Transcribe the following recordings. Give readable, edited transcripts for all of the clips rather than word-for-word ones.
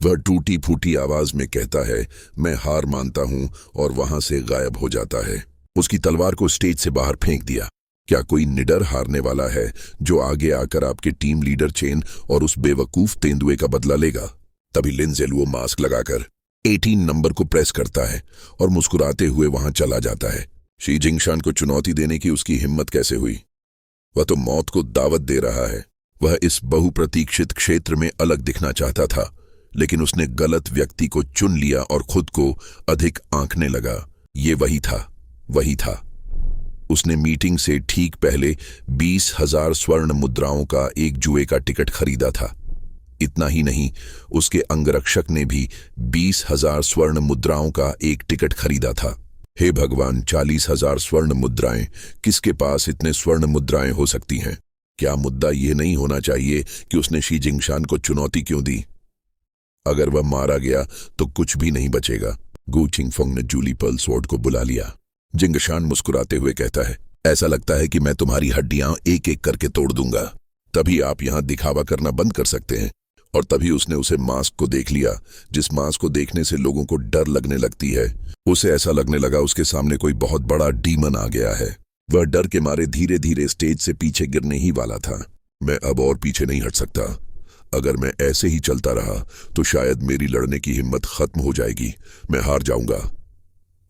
वह टूटी फूटी आवाज में कहता है, मैं हार मानता हूं, और वहां से गायब हो जाता है। उसकी तलवार को स्टेज से बाहर फेंक दिया। क्या कोई निडर हारने वाला है जो आगे आकर आपके टीम लीडर चेन और उस बेवकूफ तेंदुए का बदला लेगा? तभी लिन ज़ेलुओ मास्क लगाकर 18 नंबर को प्रेस करता है और मुस्कुराते हुए वहां चला जाता है। शी जिंगशान को चुनौती देने की उसकी हिम्मत कैसे हुई? वह तो मौत को दावत दे रहा है। वह इस बहुप्रतीक्षित क्षेत्र में अलग दिखना चाहता था, लेकिन उसने गलत व्यक्ति को चुन लिया और खुद को अधिक आंकने लगा। ये वही था। उसने मीटिंग से ठीक पहले 20,000 स्वर्ण मुद्राओं का एक जुए का टिकट खरीदा था। इतना ही नहीं, उसके अंगरक्षक ने भी 20,000 स्वर्ण मुद्राओं का एक टिकट खरीदा था। हे भगवान, 40,000 स्वर्ण मुद्राएं! किसके पास इतने स्वर्ण मुद्राएं हो सकती हैं? क्या मुद्दा यह नहीं होना चाहिए कि उसने शी जिंगशान को चुनौती क्यों दी? अगर वह मारा गया तो कुछ भी नहीं बचेगा। गु चिंगफोंग ने जूली पर्ल स्वॉर्ड को बुला लिया। जिंगशान मुस्कुराते हुए कहता है, ऐसा लगता है कि मैं तुम्हारी हड्डियां एक एक करके तोड़ दूंगा। तभी आप यहां दिखावा करना बंद कर सकते हैं। और तभी उसने उसे मास्क को देख लिया, जिस मास्क को देखने से लोगों को डर लगने लगती है। उसे ऐसा लगने लगा उसके सामने कोई बहुत बड़ा डीमन आ गया है। वह डर के मारे धीरे धीरे स्टेज से पीछे गिरने ही वाला था। मैं अब और पीछे नहीं हट सकता। अगर मैं ऐसे ही चलता रहा तो शायद मेरी लड़ने की हिम्मत खत्म हो जाएगी। मैं हार जाऊंगा।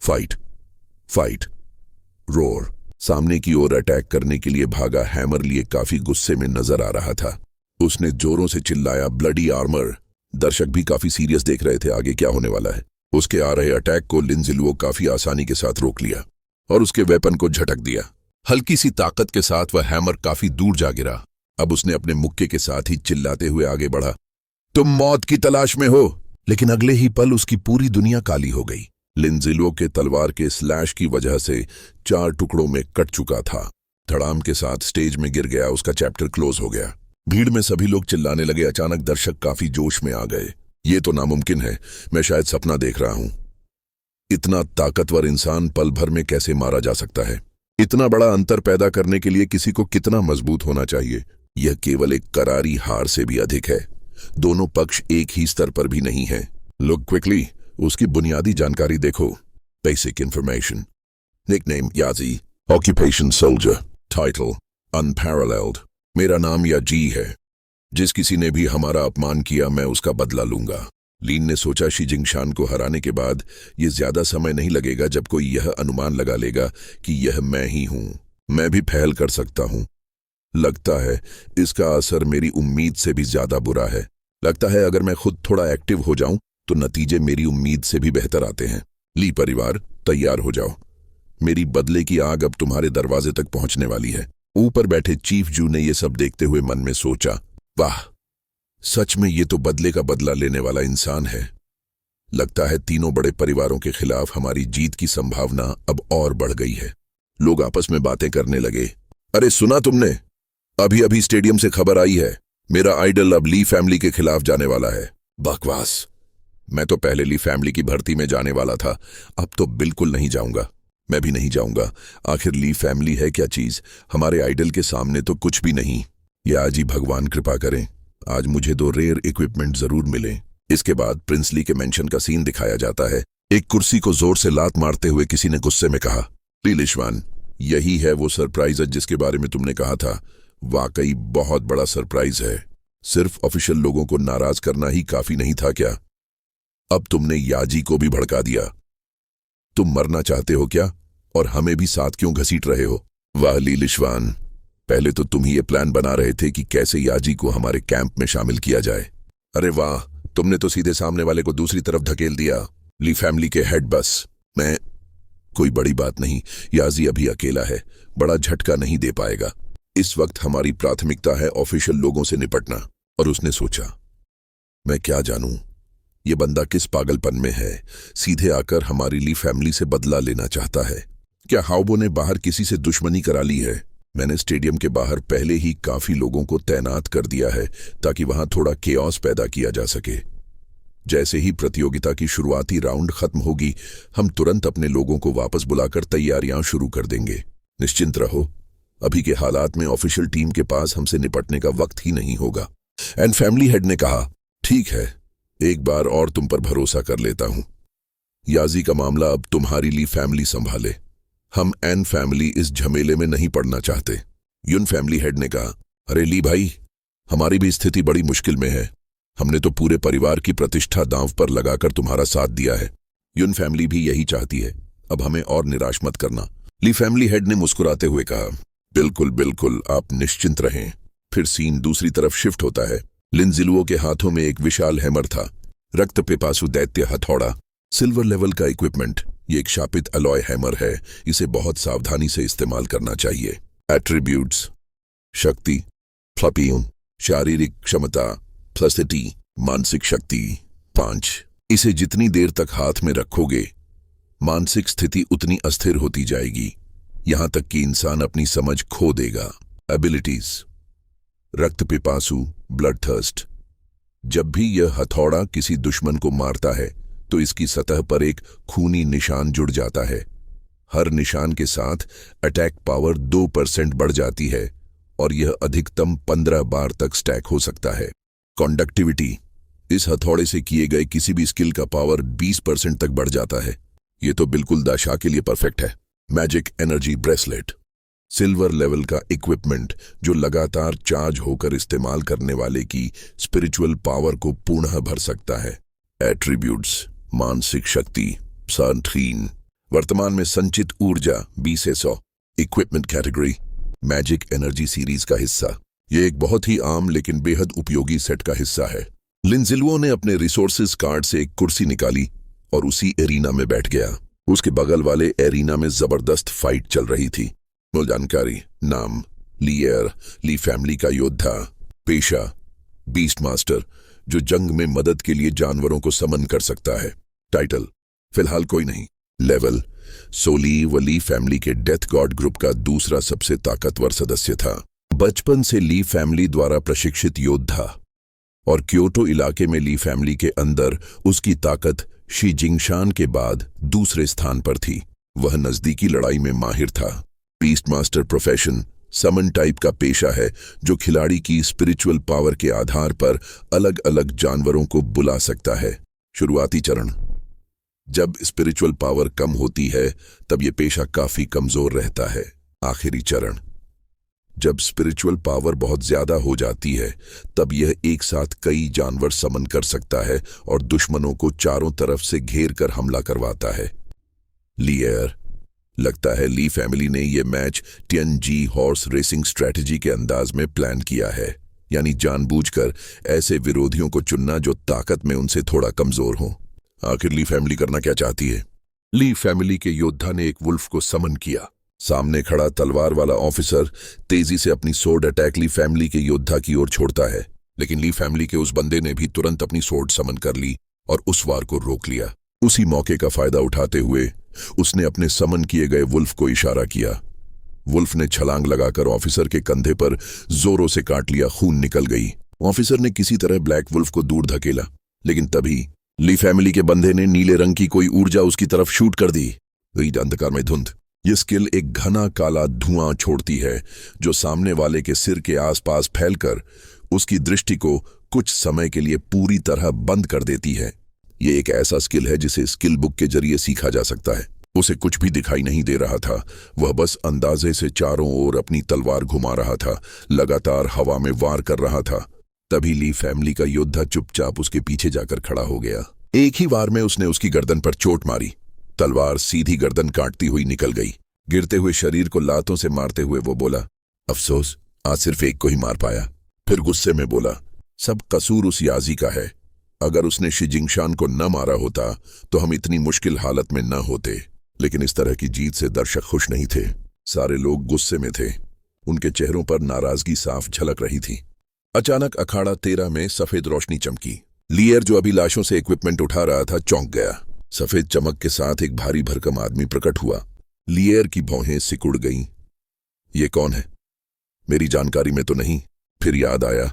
Fight, roar. सामने की ओर अटैक करने के लिए भागा हैमर लिए काफी गुस्से में नजर आ रहा था। उसने जोरों से चिल्लाया, ब्लडी आर्मर। दर्शक भी काफी सीरियस देख रहे थे आगे क्या होने वाला है। उसके आ रहे अटैक को लिन ज़ेलुओ काफी आसानी के साथ रोक लिया और उसके वेपन को झटक दिया। हल्की सी ताकत के साथ वह हैमर काफी दूर जा गिरा। अब उसने अपने मुक्के के साथ ही चिल्लाते हुए आगे बढ़ा, तुम मौत की तलाश में हो। लेकिन अगले ही पल उसकी पूरी दुनिया काली हो गई। लिन ज़ेलुओ के तलवार के स्लैश की वजह से 4 टुकड़ों में कट चुका था। धड़ाम के साथ स्टेज में गिर गया। उसका चैप्टर क्लोज हो गया। भीड़ में सभी लोग चिल्लाने लगे। अचानक दर्शक काफी जोश में आ गए। ये तो नामुमकिन है, मैं शायद सपना देख रहा हूं। इतना ताकतवर इंसान पल भर में कैसे मारा जा सकता है? इतना बड़ा अंतर पैदा करने के लिए किसी को कितना मजबूत होना चाहिए? यह केवल एक करारी हार से भी अधिक है। दोनों पक्ष एक ही स्तर पर भी नहीं है। लुक क्विकली, उसकी बुनियादी जानकारी देखो। Basic information, nickname Yaji, occupation soldier, title unparalleled. मेरा नाम याजी है। जिस किसी ने भी हमारा अपमान किया मैं उसका बदला लूंगा। लीन ने सोचा, शी जिंगशान को हराने के बाद ये ज्यादा समय नहीं लगेगा जब कोई यह अनुमान लगा लेगा कि यह मैं ही हूं। मैं भी फैल कर सकता हूं। लगता है इसका असर मेरी उम्मीद से भी ज्यादा बुरा है। लगता है अगर मैं खुद थोड़ा एक्टिव हो जाऊं तो नतीजे मेरी उम्मीद से भी बेहतर आते हैं। ली परिवार, तैयार हो जाओ। मेरी बदले की आग अब तुम्हारे दरवाजे तक पहुंचने वाली है। ऊपर बैठे चीफ जू ने यह सब देखते हुए मन में सोचा, वाह, सच में ये तो बदले का बदला लेने वाला इंसान है। लगता है तीनों बड़े परिवारों के खिलाफ हमारी जीत की संभावना अब और बढ़ गई है। लोग आपस में बातें करने लगे। अरे सुना तुमने? अभी अभी स्टेडियम से खबर आई है, मेरा आइडल अब ली फैमिली के खिलाफ जाने वाला है। बकवास। मैं तो पहले ली फैमिली की भर्ती में जाने वाला था, अब तो बिल्कुल नहीं जाऊंगा। मैं भी नहीं जाऊंगा। आखिर ली फैमिली है क्या चीज? हमारे आइडल के सामने तो कुछ भी नहीं। या आज ही भगवान कृपा करें, आज मुझे 2 रेयर इक्विपमेंट जरूर मिले। इसके बाद प्रिंसली के मेंशन का सीन दिखाया जाता है। एक कुर्सी को जोर से लात मारते हुए किसी ने गुस्से में कहा, ली लिशवान, यही है वो सरप्राइज जिसके बारे में तुमने कहा था। वाकई बहुत बड़ा सरप्राइज है। सिर्फ ऑफिशियल लोगों को नाराज करना ही काफी नहीं था क्या? अब तुमने याजी को भी भड़का दिया। तुम मरना चाहते हो क्या? और हमें भी साथ क्यों घसीट रहे हो? वाह ली लिशवान, पहले तो तुम ही ये प्लान बना रहे थे कि कैसे याजी को हमारे कैंप में शामिल किया जाए। अरे वाह, तुमने तो सीधे सामने वाले को दूसरी तरफ धकेल दिया। ली फैमिली के हेड बस। मैं कोई बड़ी बात नहीं, याजी अभी अकेला है, बड़ा झटका नहीं दे पाएगा। इस वक्त हमारी प्राथमिकता है ऑफिशियल लोगों से निपटना। और उसने सोचा, मैं क्या जानूं ये बंदा किस पागलपन में है, सीधे आकर हमारी ली फैमिली से बदला लेना चाहता है। क्या हाओबो ने बाहर किसी से दुश्मनी करा ली है? मैंने स्टेडियम के बाहर पहले ही काफी लोगों को तैनात कर दिया है ताकि वहां थोड़ा केओस पैदा किया जा सके। जैसे ही प्रतियोगिता की शुरुआती राउंड खत्म होगी, हम तुरंत अपने लोगों को वापस बुलाकर तैयारियां शुरू कर देंगे। निश्चिंत रहो, अभी के हालात में ऑफिशियल टीम के पास हमसे निपटने का वक्त ही नहीं होगा। एंड फैमिली हेड ने कहा, ठीक है, एक बार और तुम पर भरोसा कर लेता हूं। याजी का मामला अब तुम्हारी ली फैमिली संभाले। हम एन फैमिली इस झमेले में नहीं पड़ना चाहते। युन फैमिली हेड ने कहा, अरे ली भाई, हमारी भी स्थिति बड़ी मुश्किल में है। हमने तो पूरे परिवार की प्रतिष्ठा दांव पर लगाकर तुम्हारा साथ दिया है। युन फैमिली भी यही चाहती है। अब हमें और निराश मत करना। ली फैमिली हेड ने मुस्कुराते हुए कहा, बिल्कुल बिल्कुल, आप निश्चिंत रहें। फिर सीन दूसरी तरफ शिफ्ट होता है। लिनजिलुओ के हाथों में एक विशाल हैमर था, रक्त पिपासु दैत्य हथौड़ा, सिल्वर लेवल का इक्विपमेंट। ये एक शापित अलॉय हैमर है, इसे बहुत सावधानी से इस्तेमाल करना चाहिए। एट्रीब्यूट्स: शक्ति फ्लपियन, शारीरिक क्षमता प्लसिटी, मानसिक शक्ति 5। इसे जितनी देर तक हाथ में रखोगे मानसिक स्थिति उतनी अस्थिर होती जाएगी, यहां तक कि इंसान अपनी समझ खो देगा। एबिलिटीज: रक्त पिपासु ब्लड थर्स्ट। जब भी यह हथौड़ा किसी दुश्मन को मारता है तो इसकी सतह पर एक खूनी निशान जुड़ जाता है। हर निशान के साथ अटैक पावर 2% बढ़ जाती है और यह अधिकतम 15 बार तक स्टैक हो सकता है। कंडक्टिविटी: इस हथौड़े से किए गए किसी भी स्किल का पावर 20% तक बढ़ जाता है। यह तो बिल्कुल दाशा के लिए परफेक्ट है। Magic energy bracelet, silver level का इक्विपमेंट जो लगातार चार्ज होकर इस्तेमाल करने वाले की स्पिरिचुअल पावर को पुनः भर सकता है। एट्रीब्यूट्स: मानसिक शक्ति 3, वर्तमान में संचित ऊर्जा 20 से 100। Equipment category: magic energy series का हिस्सा। यह एक बहुत ही आम लेकिन बेहद उपयोगी सेट का हिस्सा है। लिनजिलुओ ने अपने रिसोर्सेज कार्ड से एक कुर्सी निकाली और उसी एरिना में बैठ गया। उसके बगल वाले एरिना में जबरदस्त फाइट चल रही थी। मूल जानकारी: नाम लियर, ली फैमिली का योद्धा। पेशा बीस्ट मास्टर, जो जंग में मदद के लिए जानवरों को समन कर सकता है। टाइटल फिलहाल कोई नहीं। लेवल सोली व ली फैमिली के डेथ गॉड ग्रुप का दूसरा सबसे ताकतवर सदस्य था। बचपन से ली फैमिली द्वारा प्रशिक्षित योद्धा और क्योटो इलाके में ली फैमिली के अंदर उसकी ताकत शी जिंगशान के बाद दूसरे स्थान पर थी। वह नजदीकी लड़ाई में माहिर था। बीस्ट मास्टर प्रोफेशन समन टाइप का पेशा है जो खिलाड़ी की स्पिरिचुअल पावर के आधार पर अलग अलग जानवरों को बुला सकता है। शुरुआती चरण: जब स्पिरिचुअल पावर कम होती है तब यह पेशा काफी कमजोर रहता है। आखिरी चरण: जब स्पिरिचुअल पावर बहुत ज्यादा हो जाती है तब यह एक साथ कई जानवर समन कर सकता है और दुश्मनों को चारों तरफ से घेर कर हमला करवाता है। लियर: लगता है ली फैमिली ने यह मैच टियनजी हॉर्स रेसिंग स्ट्रेटजी के अंदाज में प्लान किया है, यानी जानबूझकर ऐसे विरोधियों को चुनना जो ताकत में उनसे थोड़ा कमजोर हो। आखिर ली फैमिली करना क्या चाहती है? ली फैमिली के योद्धा ने एक वुल्फ को समन किया। सामने खड़ा तलवार वाला ऑफिसर तेजी से अपनी सोर्ड अटैक ली फैमिली के योद्धा की ओर छोड़ता है, लेकिन ली फैमिली के उस बंदे ने भी तुरंत अपनी सोर्ड समन कर ली और उस वार को रोक लिया। उसी मौके का फायदा उठाते हुए उसने अपने समन किए गए वुल्फ को इशारा किया। वुल्फ ने छलांग लगाकर ऑफिसर के कंधे पर जोरों से काट लिया। खून निकल गई। ऑफिसर ने किसी तरह ब्लैक वुल्फ को दूर धकेला, लेकिन तभी ली फैमिली के बंदे ने नीले रंग की कोई ऊर्जा उसकी तरफ शूट कर दी। अंधकार में धुंध। यह स्किल एक घना काला धुआं छोड़ती है जो सामने वाले के सिर के आसपास फैलकर उसकी दृष्टि को कुछ समय के लिए पूरी तरह बंद कर देती है। यह एक ऐसा स्किल है जिसे स्किल बुक के जरिए सीखा जा सकता है। उसे कुछ भी दिखाई नहीं दे रहा था। वह बस अंदाजे से चारों ओर अपनी तलवार घुमा रहा था, लगातार हवा में वार कर रहा था। तभी ली फैमिली का योद्धा चुपचाप उसके पीछे जाकर खड़ा हो गया। एक ही वार में उसने उसकी गर्दन पर चोट मारी। तलवार सीधी गर्दन काटती हुई निकल गई। गिरते हुए शरीर को लातों से मारते हुए वो बोला, अफसोस, आज सिर्फ एक को ही मार पाया। फिर गुस्से में बोला, सब कसूर उस याजी का है। अगर उसने शी जिंगशान को न मारा होता तो हम इतनी मुश्किल हालत में न होते। लेकिन इस तरह की जीत से दर्शक खुश नहीं थे। सारे लोग गुस्से में थे। उनके चेहरों पर नाराजगी साफ झलक रही थी। अचानक अखाड़ा 13 में सफेद रोशनी चमकी। लियर, जो अभी लाशों से इक्विपमेंट उठा रहा था, चौंक गया। सफेद चमक के साथ एक भारी भरकम आदमी प्रकट हुआ। लियर की भौहें सिकुड़ गईं। ये कौन है? मेरी जानकारी में तो नहीं। फिर याद आया,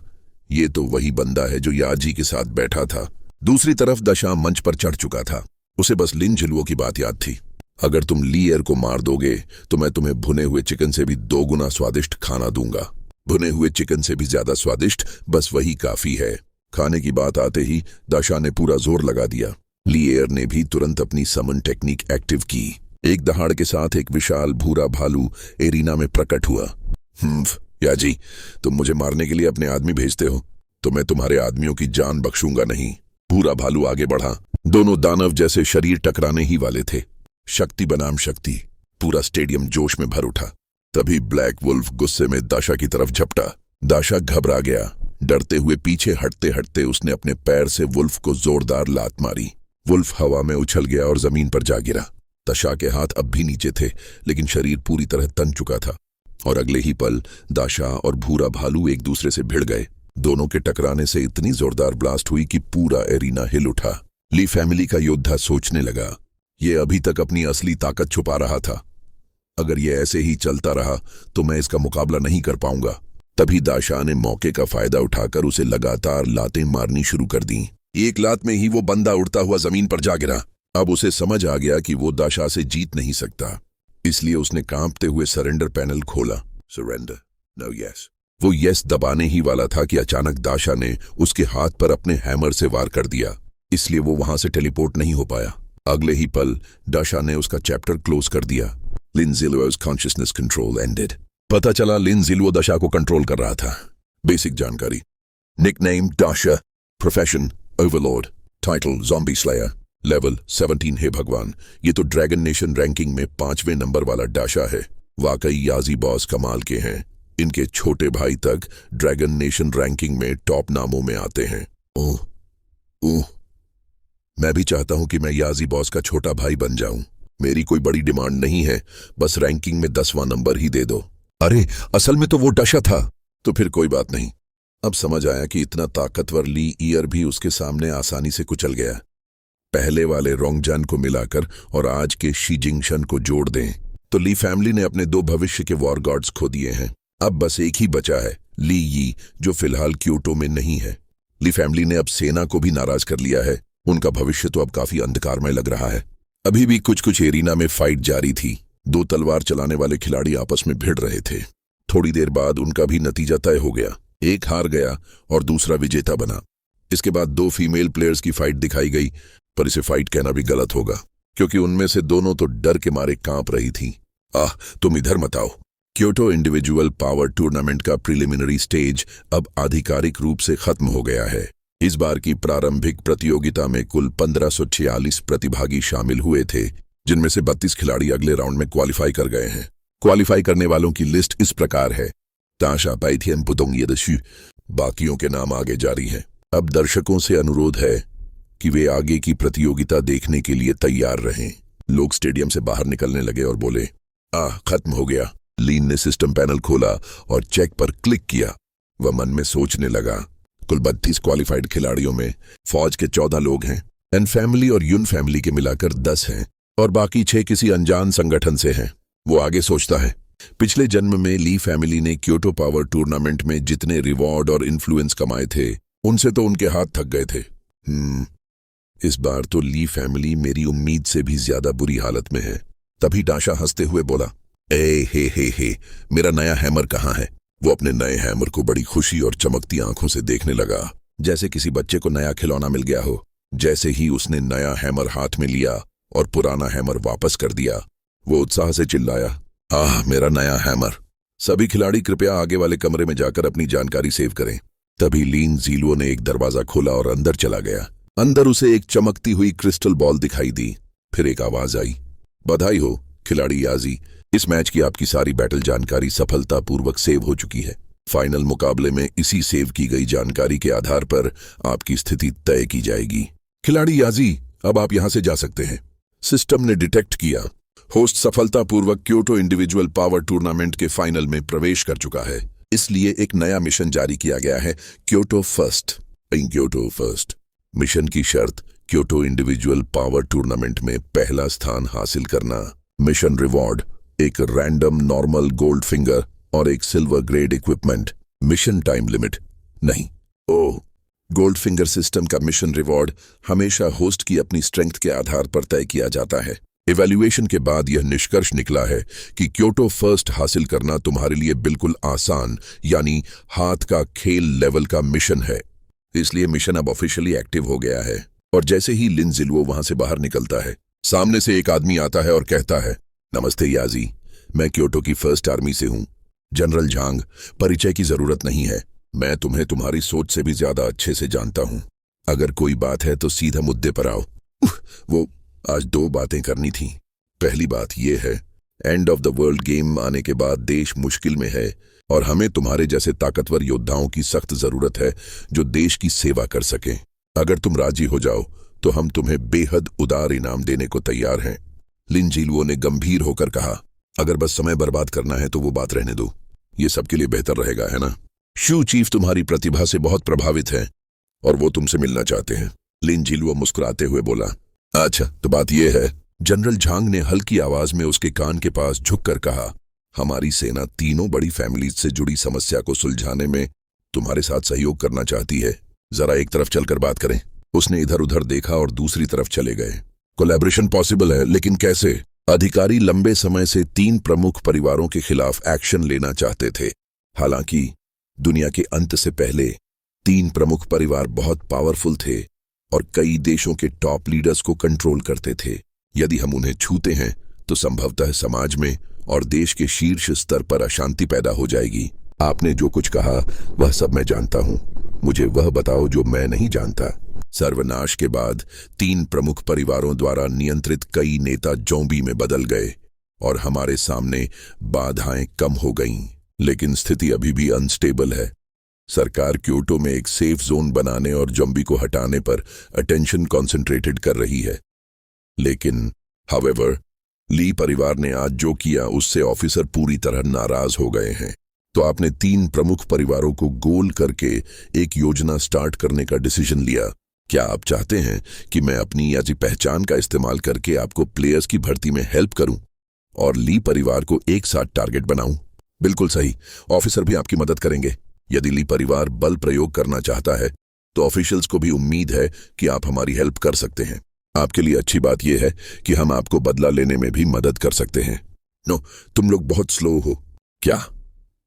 ये तो वही बंदा है जो याजी के साथ बैठा था। दूसरी तरफ दशा मंच पर चढ़ चुका था। उसे बस लिनजिलुओ की बात याद थी। अगर तुम लियर को मार दोगे तो मैं तुम्हें भुने हुए चिकन से भी 2 गुना स्वादिष्ट खाना दूंगा। भुने हुए चिकन से भी ज्यादा स्वादिष्ट, बस वही काफी है। खाने की बात आते ही दाशा ने पूरा जोर लगा दिया। ली एयर ने भी तुरंत अपनी समन टेक्निक एक्टिव की। एक दहाड़ के साथ एक विशाल भूरा भालू एरिना में प्रकट हुआ। याजी, तुम मुझे मारने के लिए अपने आदमी भेजते हो तो मैं तुम्हारे आदमियों की जान बख्शूंगा नहीं। भूरा भालू आगे बढ़ा। दोनों दानव जैसे शरीर टकराने ही वाले थे। शक्ति बनाम शक्ति। पूरा स्टेडियम जोश में भर उठा। तभी ब्लैक वुल्फ गुस्से में दाशा की तरफ झपटा। दाशा घबरा गया। डरते हुए पीछे हटते हटते उसने अपने पैर से वुल्फ को जोरदार लात मारी। वुल्फ हवा में उछल गया और जमीन पर जा गिरा। दाशा के हाथ अब भी नीचे थे, लेकिन शरीर पूरी तरह तन चुका था और अगले ही पल दाशा और भूरा भालू एक दूसरे से भिड़ गए। दोनों के टकराने से इतनी जोरदार ब्लास्ट हुई कि पूरा एरिना हिल उठा। ली फैमिली का योद्धा सोचने लगा, ये अभी तक अपनी असली ताकत छुपा रहा था। अगर ये ऐसे ही चलता रहा तो मैं इसका मुकाबला नहीं कर पाऊंगा। तभी दाशा ने मौके का फायदा उठाकर उसे लगातार लातें मारनी शुरू कर दी। एक लात में ही वो बंदा उड़ता हुआ जमीन पर जा गिरा। अब उसे समझ आ गया कि वो दाशा से जीत नहीं सकता, इसलिए उसने कांपते हुए सरेंडर पैनल खोला। Surrender, no yes. वो यस दबाने ही वाला था कि अचानक दाशा ने उसके हाथ पर अपने हैमर से वार कर दिया, इसलिए वो वहां से टेलीपोर्ट नहीं हो पाया। अगले ही पल दाशा ने उसका चैप्टर क्लोज कर दिया। लिन ज़िलुओ's कॉन्शियसनेस कंट्रोल एंडेड। पता चला लिन ज़िलुओ दाशा को कंट्रोल कर रहा था। बेसिक जानकारी: nickname दाशा, profession Overlord, title zombie slayer, level 17। हे भगवान, ये तो ड्रैगन नेशन रैंकिंग में 5वें नंबर वाला दाशा है। वाकई याजी बॉस कमाल के हैं। इनके छोटे भाई तक ड्रैगन नेशन रैंकिंग में टॉप नामों में आते हैं। ओह, मैं भी चाहता हूं कि मैं याजी बॉस का छोटा भाई बन जाऊं। मेरी कोई बड़ी डिमांड नहीं है, बस रैंकिंग में 10वां नंबर ही दे दो। अरे, असल में तो वो दाशा था। तो फिर कोई बात नहीं। अब समझ आया कि इतना ताकतवर ली ईयर भी उसके सामने आसानी से कुचल गया। पहले वाले रोंगजान को मिलाकर और आज के शी जिंगशन को जोड़ दें तो ली फैमिली ने अपने 2 भविष्य के वॉर गॉड्स खो दिए हैं। अब बस एक ही बचा है, ली यी, जो फिलहाल क्योटो में नहीं है। ली फैमिली ने अब सेना को भी नाराज कर लिया है। उनका भविष्य तो अब काफी अंधकारमय लग रहा है। अभी भी कुछ एरिना में फाइट जारी थी। 2 तलवार चलाने वाले खिलाड़ी आपस में भिड़ रहे थे। थोड़ी देर बाद उनका भी नतीजा तय हो गया। एक हार गया और दूसरा विजेता बना। इसके बाद 2 फीमेल प्लेयर्स की फाइट दिखाई गई, पर इसे फाइट कहना भी गलत होगा, क्योंकि उनमें से दोनों तो डर के मारे कांप रही थीं। तुम इधर मत आओ। क्योटो इंडिविजुअल पावर टूर्नामेंट का प्रिलिमिनरी स्टेज अब आधिकारिक रूप से खत्म हो गया है। इस बार की प्रारंभिक प्रतियोगिता में कुल 1546 प्रतिभागी शामिल हुए थे, जिनमें से 32 खिलाड़ी अगले राउंड में क्वालिफाई कर गए हैं। क्वालिफाई करने वालों की लिस्ट इस प्रकार है: ताशा, पाइथियन, पुतोंग यदशु। बाकियों के नाम आगे जारी हैं। अब दर्शकों से अनुरोध है कि वे आगे की प्रतियोगिता देखने के लिए तैयार रहें। लोग स्टेडियम से बाहर निकलने लगे और बोले, खत्म हो गया। लीन ने सिस्टम पैनल खोला और चेक पर क्लिक किया। वह मन में सोचने लगा, कुल 32 क्वालिफाइड खिलाड़ियों में फौज के 14 लोग हैं, एन फैमिली और यून फैमिली के मिलाकर 10 हैं, और बाकी 6 किसी अनजान संगठन से हैं। वो आगे सोचता है, पिछले जन्म में ली फैमिली ने क्योटो पावर टूर्नामेंट में जितने रिवॉर्ड और इन्फ्लुएंस कमाए थे, उनसे तो उनके हाथ थक गए थे। इस बार तो ली फैमिली मेरी उम्मीद से भी ज्यादा बुरी हालत में है। तभी दाशा हंसते हुए बोला, हे, मेरा नया हैमर कहाँ है? वो अपने नए हैमर को बड़ी खुशी और चमकती आंखों से देखने लगा, जैसे किसी बच्चे को नया खिलौना मिल गया हो। जैसे ही उसने नया हैमर हाथ में लिया और पुराना हैमर वापस कर दिया, वो उत्साह से चिल्लाया, मेरा नया हैमर। सभी खिलाड़ी कृपया आगे वाले कमरे में जाकर अपनी जानकारी सेव करें। तभी लिन ज़िलुओ ने एक दरवाजा खोला और अंदर चला गया। अंदर उसे एक चमकती हुई क्रिस्टल बॉल दिखाई दी। फिर एक आवाज आई, बधाई हो खिलाड़ी याजी, इस मैच की आपकी सारी बैटल जानकारी सफलतापूर्वक सेव हो चुकी है। फाइनल मुकाबले में इसी सेव की गई जानकारी के आधार पर आपकी स्थिति तय की जाएगी। खिलाड़ी याजी, अब आप यहां से जा सकते हैं। सिस्टम ने डिटेक्ट किया, होस्ट सफलतापूर्वक क्योटो इंडिविजुअल पावर टूर्नामेंट के फाइनल में प्रवेश कर चुका है, इसलिए एक नया मिशन जारी किया गया है, क्योटो फर्स्ट। मिशन की शर्त, क्योटो इंडिविजुअल पावर टूर्नामेंट में पहला स्थान हासिल करना। मिशन रिवॉर्ड, एक रैंडम नॉर्मल गोल्ड फिंगर और एक silver grade equipment. Mission time limit नहीं। गोल्ड फिंगर सिस्टम का मिशन रिवॉर्ड हमेशा होस्ट की अपनी स्ट्रेंथ के आधार पर तय किया जाता है। इवैल्यूएशन के बाद यह निष्कर्ष निकला है कि क्योटो फर्स्ट हासिल करना तुम्हारे लिए बिल्कुल आसान, यानी हाथ का खेल लेवल का मिशन है। इसलिए मिशन अब ऑफिशियली एक्टिव हो गया है। और जैसे ही लिन जिलवो वहां से बाहर निकलता है, सामने से एक आदमी आता है और कहता है, नमस्ते याजी, मैं क्योटो की फर्स्ट आर्मी से हूं। जनरल झांग, परिचय की जरूरत नहीं है, मैं तुम्हें तुम्हारी सोच से भी ज्यादा अच्छे से जानता हूं। अगर कोई बात है तो सीधा मुद्दे पर आओ। वो आज 2 बातें करनी थी। पहली बात यह है, end of the world game आने के बाद देश मुश्किल में है और हमें तुम्हारे जैसे ताकतवर योद्धाओं की सख्त जरूरत है जो देश की सेवा कर सकें। अगर तुम राजी हो जाओ तो हम तुम्हें बेहद उदार इनाम देने को तैयार हैं। लिन जिलवो ने गंभीर होकर कहा, अगर बस समय बर्बाद करना है तो वो बात रहने दो, ये सबके लिए बेहतर रहेगा, है ना? शू चीफ तुम्हारी प्रतिभा से बहुत प्रभावित है और वो तुमसे मिलना चाहते हैं। लिन जिलवो मुस्कुराते हुए बोला, अच्छा तो बात यह है। जनरल झांग ने हल्की आवाज में उसके कान के पास झुककर कहा, हमारी सेना तीनों बड़ी फैमिलीज से जुड़ी समस्या को सुलझाने में तुम्हारे साथ सहयोग करना चाहती है। जरा एक तरफ चलकर बात करें। उसने इधर उधर देखा और दूसरी तरफ चले गए। कोलैबोरेशन पॉसिबल है, लेकिन कैसे? अधिकारी लंबे समय से 3 प्रमुख परिवारों के खिलाफ एक्शन लेना चाहते थे। हालांकि दुनिया के अंत से पहले 3 प्रमुख परिवार बहुत पावरफुल थे और कई देशों के टॉप लीडर्स को कंट्रोल करते थे। यदि हम उन्हें छूते हैं तो संभवतः समाज में और देश के शीर्ष स्तर पर अशांति पैदा हो जाएगी। आपने जो कुछ कहा वह सब मैं जानता हूं, मुझे वह बताओ जो मैं नहीं जानता। सर्वनाश के बाद 3 प्रमुख परिवारों द्वारा नियंत्रित कई नेता ज़ॉम्बी में बदल गए और हमारे सामने बाधाएं कम हो गईं, लेकिन स्थिति अभी भी अनस्टेबल है। सरकार क्योटो में एक सेफ जोन बनाने और ज़ॉम्बी को हटाने पर अटेंशन कॉन्सेंट्रेटेड कर रही है। लेकिन हावेवर ली परिवार ने आज जो किया उससे ऑफिसर पूरी तरह नाराज हो गए हैं। तो आपने 3 प्रमुख परिवारों को गोल करके एक योजना स्टार्ट करने का डिसीजन लिया। क्या आप चाहते हैं कि मैं अपनी याजी पहचान का इस्तेमाल करके आपको प्लेयर्स की भर्ती में हेल्प करूं और ली परिवार को एक साथ टारगेट बनाऊं? बिल्कुल सही, ऑफिसर भी आपकी मदद करेंगे। यदि ली परिवार बल प्रयोग करना चाहता है तो ऑफिशियल्स को भी उम्मीद है कि आप हमारी हेल्प कर सकते हैं। आपके लिए अच्छी बात यह है कि हम आपको बदला लेने में भी मदद कर सकते हैं। नो, तुम लोग बहुत स्लो हो। क्या?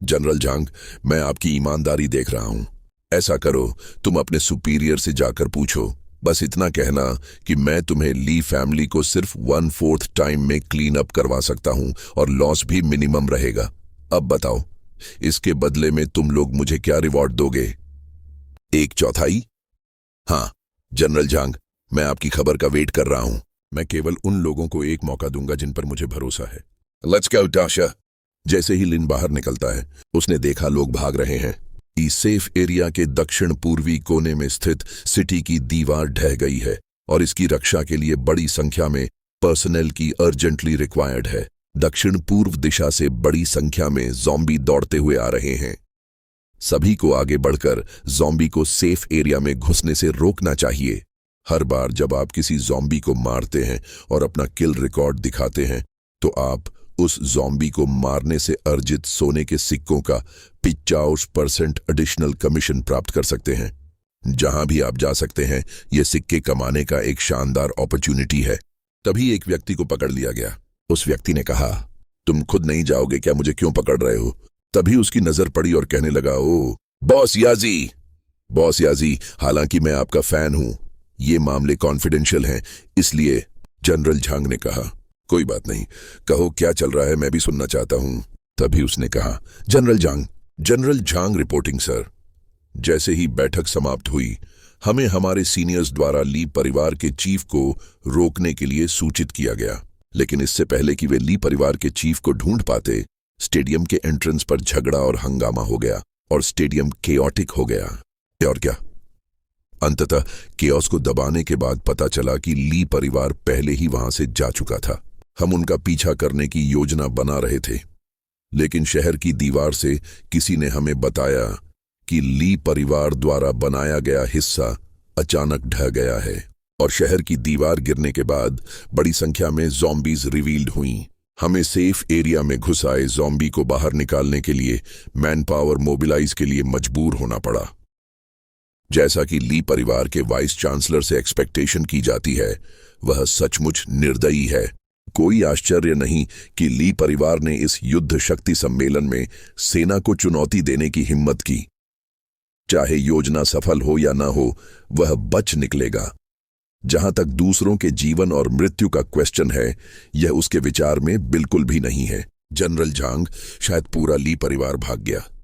जनरल झांग, मैं आपकी ईमानदारी देख रहा हूं। ऐसा करो, तुम अपने सुपीरियर से जाकर पूछो, बस इतना कहना कि मैं तुम्हें ली फैमिली को सिर्फ 1/4 टाइम में क्लीन अप करवा सकता हूं और लॉस भी मिनिमम रहेगा। अब बताओ, इसके बदले में तुम लोग मुझे क्या रिवॉर्ड दोगे? 1/4? हाँ जनरल झांग, मैं आपकी खबर का वेट कर रहा हूं। मैं केवल उन लोगों को एक मौका दूंगा जिन पर मुझे भरोसा है। Let's go दाशा। जैसे ही लिन बाहर निकलता है, उसने देखा लोग भाग रहे हैं। इस सेफ एरिया के दक्षिण पूर्वी कोने में स्थित सिटी की दीवार ढह गई है और इसकी रक्षा के लिए बड़ी संख्या में पर्सनल की अर्जेंटली रिक्वायर्ड है। दक्षिण पूर्व दिशा से बड़ी संख्या में ज़ॉम्बी दौड़ते हुए आ रहे हैं। सभी को आगे बढ़कर ज़ॉम्बी को सेफ एरिया में घुसने से रोकना चाहिए। हर बार जब आप किसी ज़ॉम्बी को मारते हैं और अपना किल रिकॉर्ड दिखाते हैं तो आप उस ज़ॉम्बी को मारने से अर्जित सोने के सिक्कों का 50% एडिशनल कमीशन प्राप्त कर सकते हैं। जहां भी आप जा सकते हैं, यह सिक्के कमाने का एक शानदार अपॉर्चुनिटी है। तभी एक व्यक्ति को पकड़ लिया गया। उस व्यक्ति ने कहा, तुम खुद नहीं जाओगे क्या? मुझे क्यों पकड़ रहे हो? तभी उसकी नजर पड़ी और कहने लगा, ओ बॉस याजी। बॉस याजी, हालांकि मैं आपका फैन हूं, ये मामले कॉन्फिडेंशियल हैं, इसलिए। जनरल झांग ने कहा, कोई बात नहीं, कहो क्या चल रहा है, मैं भी सुनना चाहता हूं। तभी उसने कहा, जनरल झांग रिपोर्टिंग सर। जैसे ही बैठक समाप्त हुई, हमें हमारे सीनियर्स द्वारा ली परिवार के चीफ को रोकने के लिए सूचित किया गया, लेकिन इससे पहले कि वे ली परिवार के चीफ को ढूंढ पाते, स्टेडियम के एंट्रेंस पर झगड़ा और हंगामा हो गया और स्टेडियम केओटिक हो गया। और क्या? अंततः केओस को दबाने के बाद पता चला कि ली परिवार पहले ही वहां से जा चुका था। हम उनका पीछा करने की योजना बना रहे थे, लेकिन शहर की दीवार से किसी ने हमें बताया कि ली परिवार द्वारा बनाया गया हिस्सा अचानक ढह गया है और शहर की दीवार गिरने के बाद बड़ी संख्या में ज़ॉम्बीज रिवील्ड हुई। हमें सेफ एरिया में घुस आए ज़ॉम्बी को बाहर निकालने के लिए मैन पावर मोबिलाइज के लिए मजबूर होना पड़ा। जैसा कि ली परिवार के वाइस चांसलर से एक्सपेक्टेशन की जाती है, वह सचमुच निर्दयी है। कोई आश्चर्य नहीं कि ली परिवार ने इस युद्ध शक्ति सम्मेलन में सेना को चुनौती देने की हिम्मत की। चाहे योजना सफल हो या ना हो, वह बच निकलेगा। जहां तक दूसरों के जीवन और मृत्यु का क्वेश्चन है, यह उसके विचार में बिल्कुल भी नहीं है। जनरल झांग, शायद पूरा ली परिवार भाग गया।